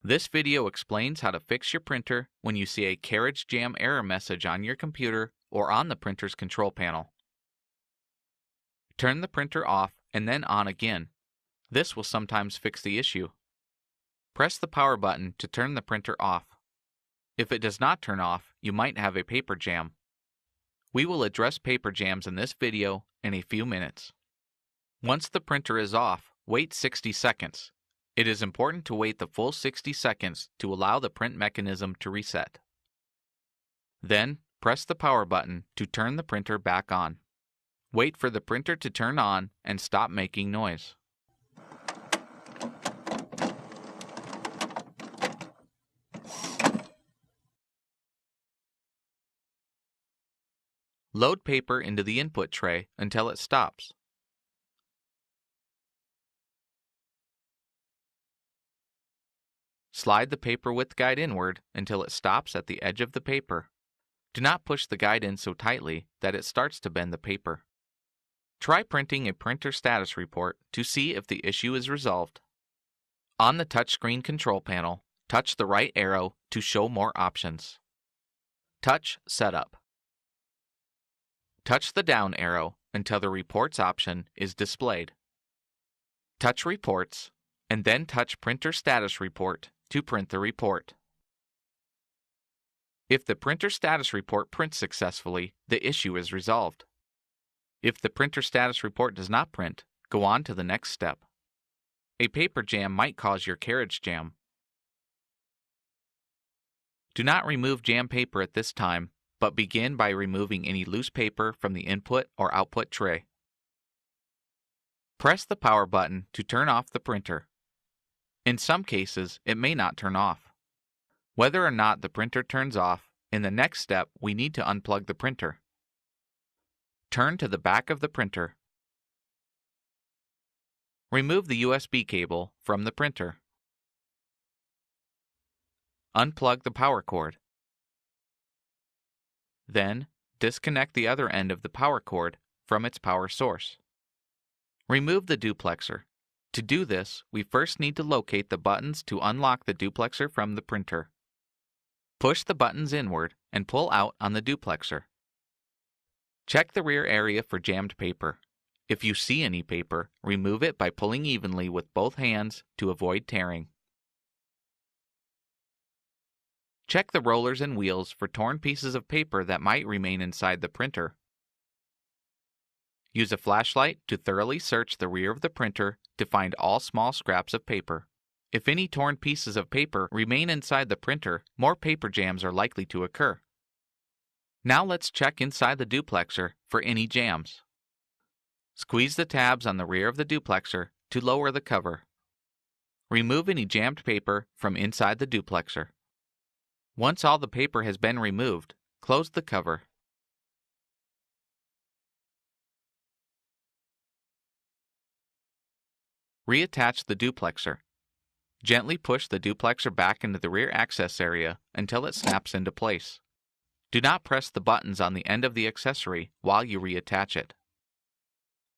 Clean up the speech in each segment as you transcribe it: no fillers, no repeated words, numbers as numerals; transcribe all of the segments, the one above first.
This video explains how to fix your printer when you see a carriage jam error message on your computer or on the printer's control panel. Turn the printer off and then on again. This will sometimes fix the issue. Press the power button to turn the printer off. If it does not turn off, you might have a paper jam. We will address paper jams in this video in a few minutes. Once the printer is off, wait 60 seconds. It is important to wait the full 60 seconds to allow the print mechanism to reset. Then, press the power button to turn the printer back on. Wait for the printer to turn on and stop making noise. Load paper into the input tray until it stops. Slide the paper width guide inward until it stops at the edge of the paper. Do not push the guide in so tightly that it starts to bend the paper. Try printing a printer status report to see if the issue is resolved. On the touchscreen control panel, touch the right arrow to show more options. Touch Setup. Touch the down arrow until the Reports option is displayed. Touch Reports, and then touch Printer Status Report to print the report. If the printer status report prints successfully, the issue is resolved. If the printer status report does not print, go on to the next step. A paper jam might cause your carriage jam. Do not remove jam paper at this time, but begin by removing any loose paper from the input or output tray. Press the power button to turn off the printer. In some cases, it may not turn off. Whether or not the printer turns off, in the next step we need to unplug the printer. Turn to the back of the printer. Remove the USB cable from the printer. Unplug the power cord. Then, disconnect the other end of the power cord from its power source. Remove the duplexer. To do this, we first need to locate the buttons to unlock the duplexer from the printer. Push the buttons inward and pull out on the duplexer. Check the rear area for jammed paper. If you see any paper, remove it by pulling evenly with both hands to avoid tearing. Check the rollers and wheels for torn pieces of paper that might remain inside the printer. Use a flashlight to thoroughly search the rear of the printer to find all small scraps of paper. If any torn pieces of paper remain inside the printer, more paper jams are likely to occur. Now let's check inside the duplexer for any jams. Squeeze the tabs on the rear of the duplexer to lower the cover. Remove any jammed paper from inside the duplexer. Once all the paper has been removed, close the cover. Reattach the duplexer. Gently push the duplexer back into the rear access area until it snaps into place. Do not press the buttons on the end of the accessory while you reattach it.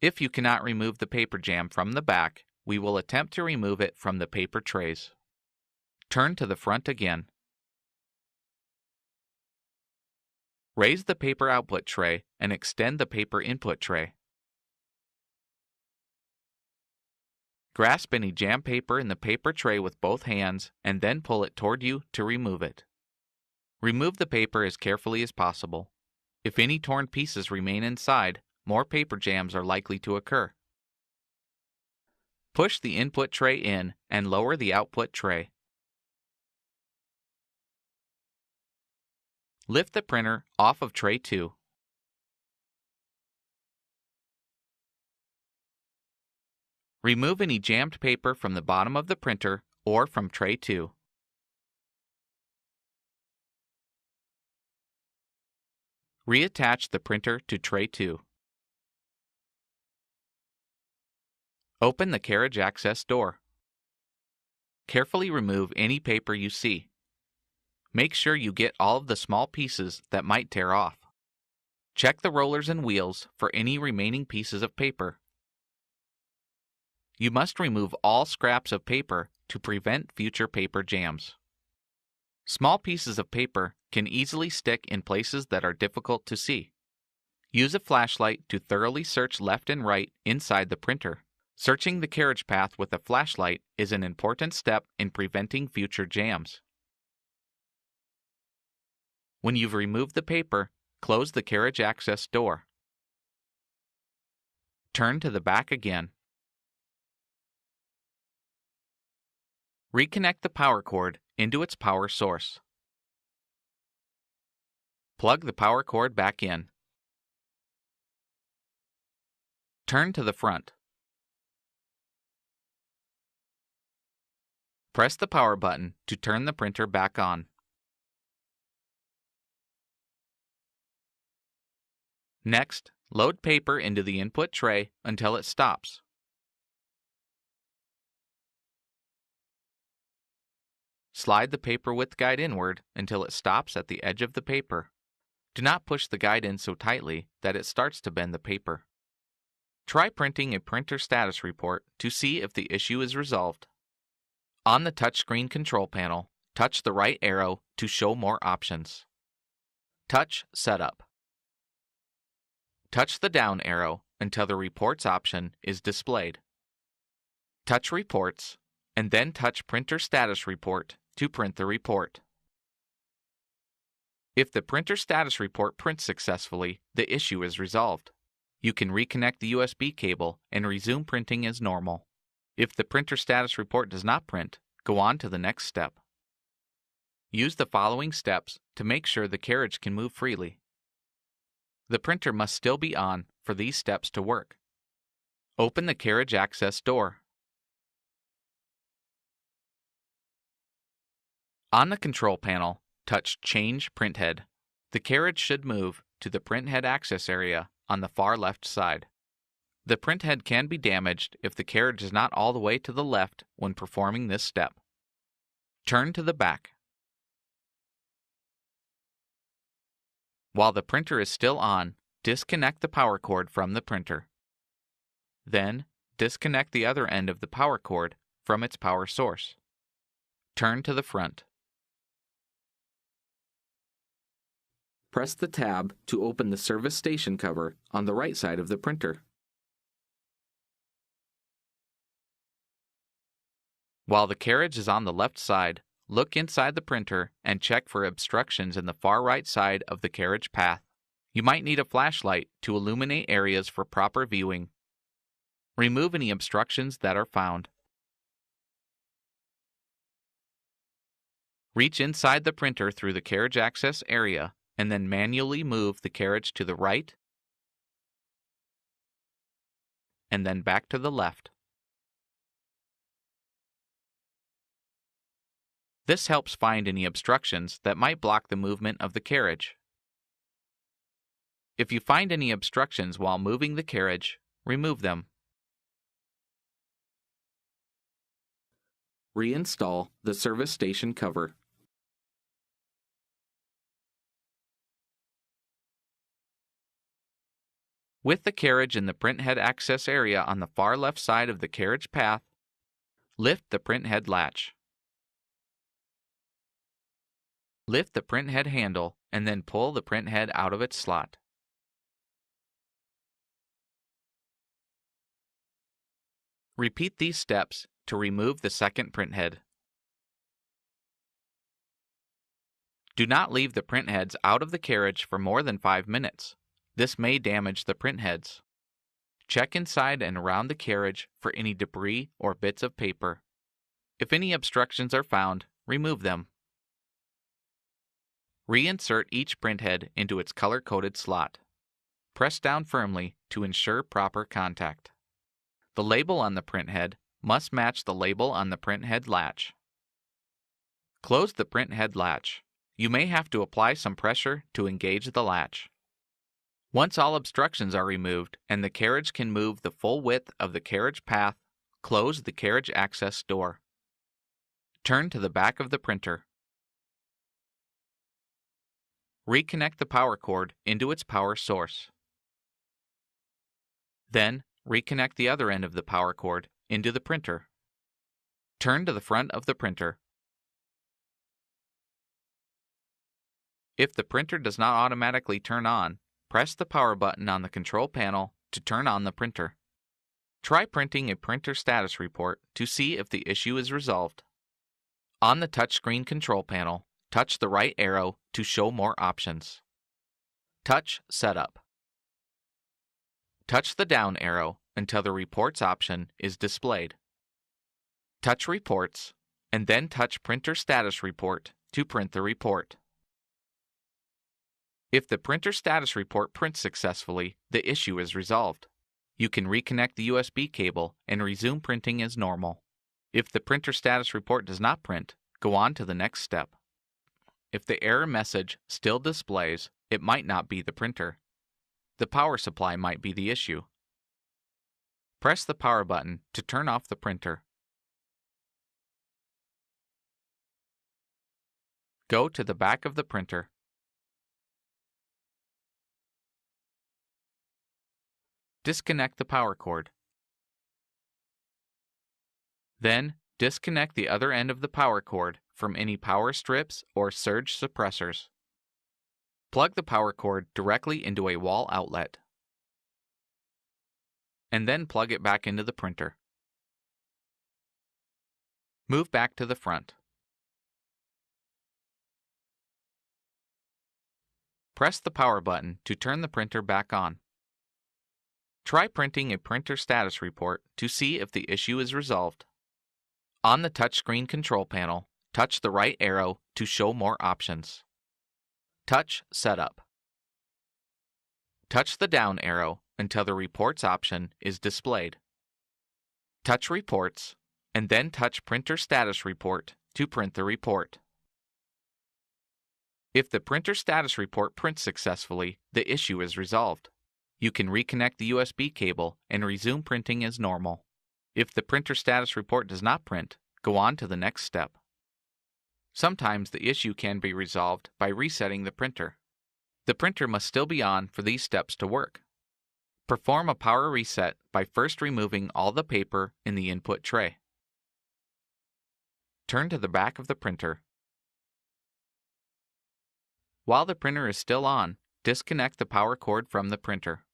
If you cannot remove the paper jam from the back, we will attempt to remove it from the paper trays. Turn to the front again. Raise the paper output tray and extend the paper input tray. Grasp any jam paper in the paper tray with both hands and then pull it toward you to remove it. Remove the paper as carefully as possible. If any torn pieces remain inside, more paper jams are likely to occur. Push the input tray in and lower the output tray. Lift the printer off of tray 2. Remove any jammed paper from the bottom of the printer or from tray 2. Reattach the printer to tray 2. Open the carriage access door. Carefully remove any paper you see. Make sure you get all of the small pieces that might tear off. Check the rollers and wheels for any remaining pieces of paper. You must remove all scraps of paper to prevent future paper jams. Small pieces of paper can easily stick in places that are difficult to see. Use a flashlight to thoroughly search left and right inside the printer. Searching the carriage path with a flashlight is an important step in preventing future jams. When you've removed the paper, close the carriage access door. Turn to the back again. Reconnect the power cord into its power source. Plug the power cord back in. Turn to the front. Press the power button to turn the printer back on. Next, load paper into the input tray until it stops. Slide the paper width guide inward until it stops at the edge of the paper. Do not push the guide in so tightly that it starts to bend the paper. Try printing a printer status report to see if the issue is resolved. On the touchscreen control panel, touch the right arrow to show more options. Touch Setup. Touch the down arrow until the Reports option is displayed. Touch Reports, and then touch Printer Status Report to print the report. If the printer status report prints successfully, the issue is resolved. You can reconnect the USB cable and resume printing as normal. If the printer status report does not print, go on to the next step. Use the following steps to make sure the carriage can move freely. The printer must still be on for these steps to work. Open the carriage access door. On the control panel, touch Change Printhead. The carriage should move to the printhead access area on the far left side. The printhead can be damaged if the carriage is not all the way to the left when performing this step. Turn to the back. While the printer is still on, disconnect the power cord from the printer. Then, disconnect the other end of the power cord from its power source. Turn to the front. Press the tab to open the service station cover on the right side of the printer. While the carriage is on the left side, look inside the printer and check for obstructions in the far right side of the carriage path. You might need a flashlight to illuminate areas for proper viewing. Remove any obstructions that are found. Reach inside the printer through the carriage access area and then manually move the carriage to the right and then back to the left. This helps find any obstructions that might block the movement of the carriage. If you find any obstructions while moving the carriage, remove them. Reinstall the service station cover. With the carriage in the printhead access area on the far left side of the carriage path, lift the printhead latch. Lift the printhead handle and then pull the printhead out of its slot. Repeat these steps to remove the second printhead. Do not leave the printheads out of the carriage for more than 5 minutes. This may damage the printheads. Check inside and around the carriage for any debris or bits of paper. If any obstructions are found, remove them. Reinsert each printhead into its color-coded slot. Press down firmly to ensure proper contact. The label on the printhead must match the label on the printhead latch. Close the printhead latch. You may have to apply some pressure to engage the latch. Once all obstructions are removed and the carriage can move the full width of the carriage path, close the carriage access door. Turn to the back of the printer. Reconnect the power cord into its power source. Then, reconnect the other end of the power cord into the printer. Turn to the front of the printer. If the printer does not automatically turn on, press the power button on the control panel to turn on the printer. Try printing a printer status report to see if the issue is resolved. On the touchscreen control panel, touch the right arrow to show more options. Touch Setup. Touch the down arrow until the Reports option is displayed. Touch Reports, and then touch Printer Status Report to print the report. If the printer status report prints successfully, the issue is resolved. You can reconnect the USB cable and resume printing as normal. If the printer status report does not print, go on to the next step. If the error message still displays, it might not be the printer. The power supply might be the issue. Press the power button to turn off the printer. Go to the back of the printer. Disconnect the power cord. Then, disconnect the other end of the power cord from any power strips or surge suppressors. Plug the power cord directly into a wall outlet, and then plug it back into the printer. Move back to the front. Press the power button to turn the printer back on. Try printing a printer status report to see if the issue is resolved. On the touchscreen control panel, touch the right arrow to show more options. Touch Setup. Touch the down arrow until the Reports option is displayed. Touch Reports, and then touch Printer Status Report to print the report. If the printer status report prints successfully, the issue is resolved. You can reconnect the USB cable and resume printing as normal. If the printer status report does not print, go on to the next step. Sometimes the issue can be resolved by resetting the printer. The printer must still be on for these steps to work. Perform a power reset by first removing all the paper in the input tray. Turn to the back of the printer. While the printer is still on, disconnect the power cord from the printer.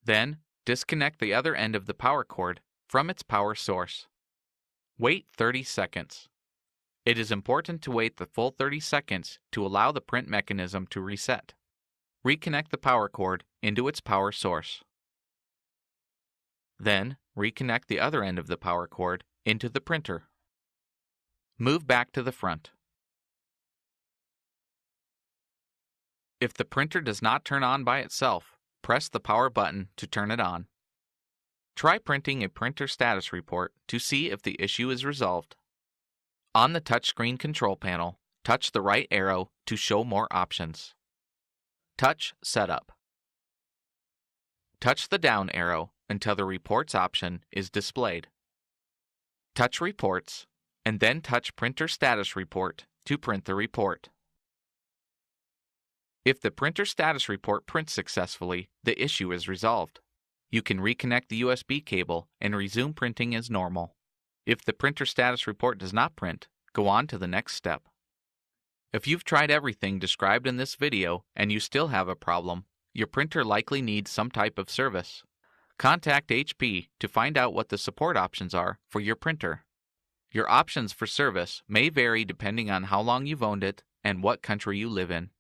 Then, disconnect the other end of the power cord from its power source. Wait 30 seconds. It is important to wait the full 30 seconds to allow the print mechanism to reset. Reconnect the power cord into its power source. Then, reconnect the other end of the power cord into the printer. Move back to the front. If the printer does not turn on by itself, press the power button to turn it on. Try printing a printer status report to see if the issue is resolved. On the touchscreen control panel, touch the right arrow to show more options. Touch Setup. Touch the down arrow until the Reports option is displayed. Touch Reports, and then touch Printer Status Report to print the report. If the printer status report prints successfully, the issue is resolved. You can reconnect the USB cable and resume printing as normal. If the printer status report does not print, go on to the next step. If you've tried everything described in this video and you still have a problem, your printer likely needs some type of service. Contact HP to find out what the support options are for your printer. Your options for service may vary depending on how long you've owned it and what country you live in.